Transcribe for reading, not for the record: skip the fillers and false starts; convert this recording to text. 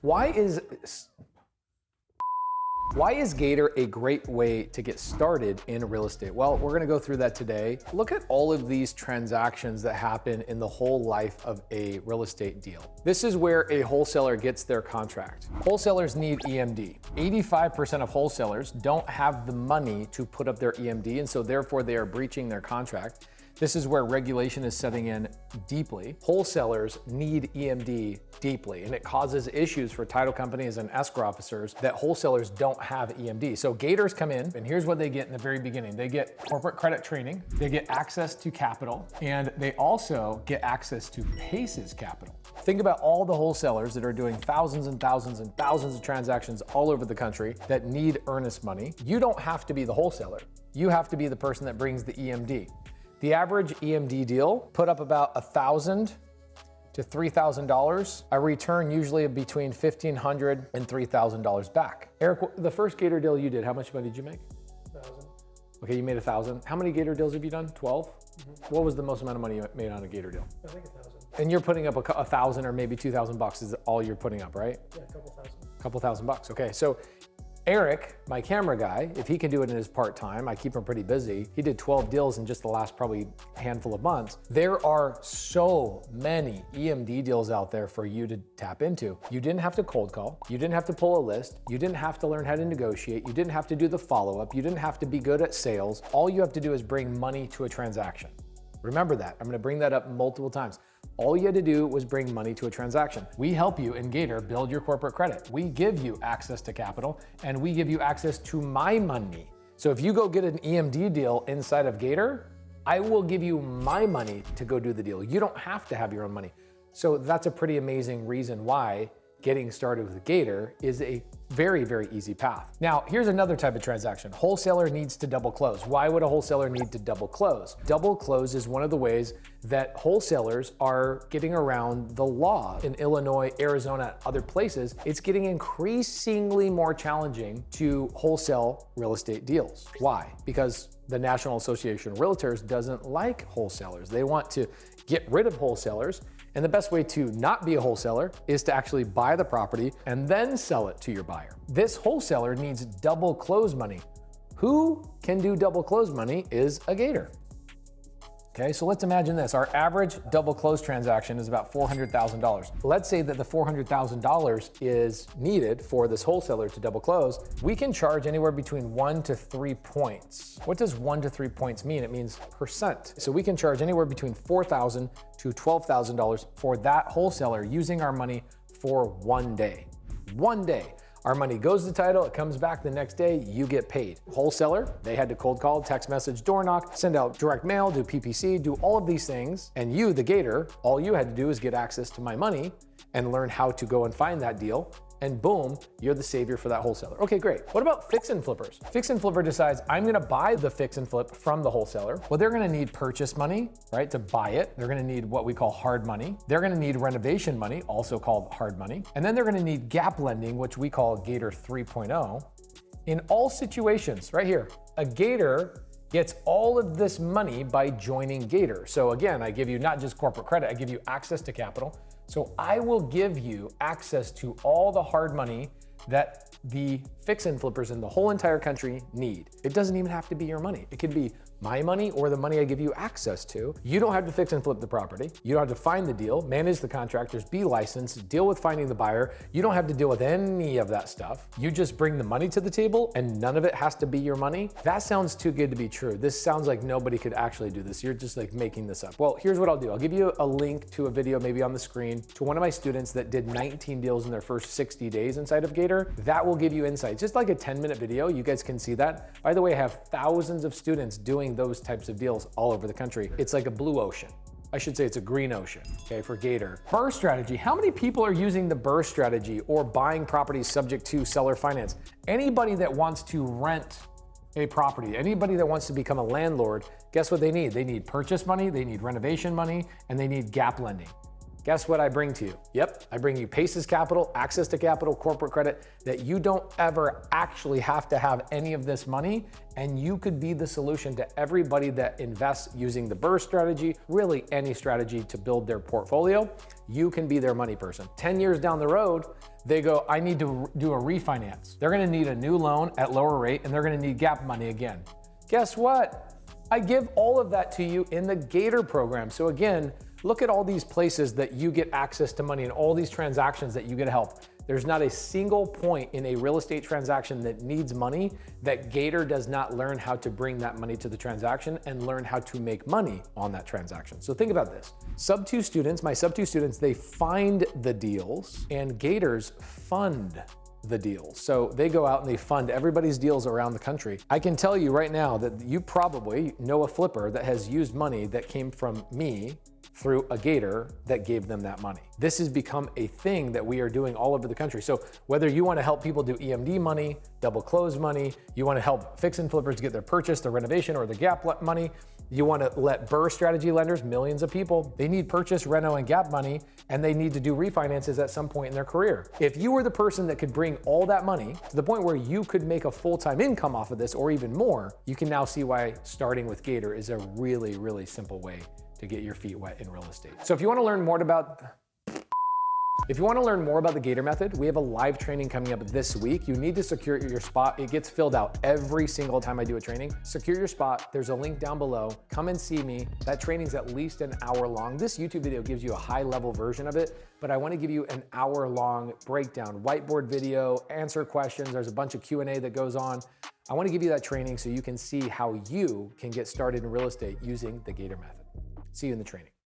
Why is Gator a great way to get started in real estate? Well, we're gonna go through that today. Look at all of these transactions that happen in the whole life of a real estate deal. This is where a wholesaler gets their contract. Wholesalers need EMD. 85% of wholesalers don't have the money to put up their EMD, and so therefore they are breaching their contract. This is where regulation is setting in deeply. Wholesalers need EMD deeply, and it causes issues for title companies and escrow officers that wholesalers don't have EMD. So Gators come in, and here's what they get in the very beginning. They get corporate credit training, they get access to capital, and they also get access to PACE's capital. Think about all the wholesalers that are doing thousands and thousands and thousands of transactions all over the country that need earnest money. You don't have to be the wholesaler. You have to be the person that brings the EMD. The average EMD deal put up about $1,000 to $3,000. A return usually between $1,500 and $3,000 back. Eric, the first Gator deal you did, how much money did you make? 1,000. Okay, you made 1,000. How many Gator deals have you done? 12? Mm-hmm. What was the most amount of money you made on a Gator deal? I think 1,000. And you're putting up a 1,000 or maybe 2,000 bucks is all you're putting up, right? Yeah, a couple thousand. A couple thousand bucks. Okay, so Eric, my camera guy, if he can do it in his part-time, I keep him pretty busy. He did 12 deals in just the last probably handful of months. There are so many EMD deals out there for you to tap into. You didn't have to cold call. You didn't have to pull a list. You didn't have to learn how to negotiate. You didn't have to do the follow-up. You didn't have to be good at sales. All you have to do is bring money to a transaction. Remember that. I'm gonna bring that up multiple times. All you had to do was bring money to a transaction. We help you in Gator build your corporate credit. We give you access to capital, and we give you access to my money. So if you go get an EMD deal inside of Gator, I will give you my money to go do the deal. You don't have to have your own money. So that's a pretty amazing reason why getting started with Gator is a very, very easy path. Now, here's another type of transaction. Wholesaler needs to double close. Why would a wholesaler need to double close? Double close is one of the ways that wholesalers are getting around the law. In Illinois, Arizona, other places, it's getting increasingly more challenging to wholesale real estate deals. Why? Because the National Association of Realtors doesn't like wholesalers. They want to get rid of wholesalers. And the best way to not be a wholesaler is to actually buy the property and then sell it to your buyer. This wholesaler needs double close money. Who can do double close money is a Gator. Okay, so let's imagine this. Our average double close transaction is about $400,000. Let's say that the $400,000 is needed for this wholesaler to double close. We can charge anywhere between 1 to 3 points. What does 1 to 3 points mean? It means percent. So we can charge anywhere between $4,000 to $12,000 for that wholesaler using our money for 1 day. 1 day. Our money goes to title, it comes back the next day, you get paid. Wholesaler, they had to cold call, text message, door knock, send out direct mail, do PPC, do all of these things. And you, the Gator, all you had to do is get access to my money and learn how to go and find that deal. And boom, you're the savior for that wholesaler. Okay, great. What about fix and flippers? Fix and flipper decides, I'm gonna buy the fix and flip from the wholesaler. Well, they're gonna need purchase money, right, to buy it. They're gonna need what we call hard money. They're gonna need renovation money, also called hard money. And then they're gonna need gap lending, which we call Gator 3.0. In all situations, right here, a Gator gets all of this money by joining Gator. So again, I give you not just corporate credit, I give you access to capital. So I will give you access to all the hard money that the fix and flippers in the whole entire country need. It doesn't even have to be your money. It could be my money or the money I give you access to. You don't have to fix and flip the property. You don't have to find the deal, manage the contractors, be licensed, deal with finding the buyer. You don't have to deal with any of that stuff. You just bring the money to the table and none of it has to be your money. That sounds too good to be true. This sounds like nobody could actually do this. You're just like making this up. Well, here's what I'll do. I'll give you a link to a video maybe on the screen to one of my students that did 19 deals in their first 60 days inside of Gator. That will give you insight. Just like a 10-minute video, you guys can see that. By the way, I have thousands of students doing those types of deals all over the country. It's like a blue ocean. I should say it's a green ocean, okay, for Gator. BRRRR strategy. How many people are using the BRRRR strategy or buying properties subject to seller finance? Anybody that wants to rent a property, anybody that wants to become a landlord, guess what they need? They need purchase money, they need renovation money, and they need gap lending. Guess what I bring to you? Yep, I bring you PACE's capital, access to capital, corporate credit, that you don't ever actually have to have any of this money, and you could be the solution to everybody that invests using the BRRRR strategy, really any strategy to build their portfolio. you can be their money person. 10 years down the road, they go, I need to do a refinance. They're gonna need a new loan at lower rate and they're gonna need gap money again. Guess what? I give all of that to you in the Gator program. So again, look at all these places that you get access to money and all these transactions that you get help. There's not a single point in a real estate transaction that needs money that Gator does not learn how to bring that money to the transaction and learn how to make money on that transaction. So think about this. SubTo students, my SubTo students, they find the deals and Gators fund the deals. So they go out and they fund everybody's deals around the country. I can tell you right now that you probably know a flipper that has used money that came from me through a Gator that gave them that money. This has become a thing that we are doing all over the country. So whether you want to help people do EMD money, double close money, you want to help fix and flippers get their purchase, their renovation, or the gap money, you want to let BRRRR strategy lenders, millions of people, they need purchase, reno, and gap money, and they need to do refinances at some point in their career. If you were the person that could bring all that money to the point where you could make a full-time income off of this or even more, you can now see why starting with Gator is a really, really simple way to get your feet wet in real estate. So if you want to learn more about the Gator method, we have a live training coming up this week. You need to secure your spot. It gets filled out every single time I do a training. Secure your spot. There's a link down below. Come and see me. That training's at least an hour long. This YouTube video gives you a high-level version of it, but I want to give you an hour-long breakdown, whiteboard video, answer questions. There's a bunch of Q&A that goes on. I want to give you that training so you can see how you can get started in real estate using the Gator method. See you in the training.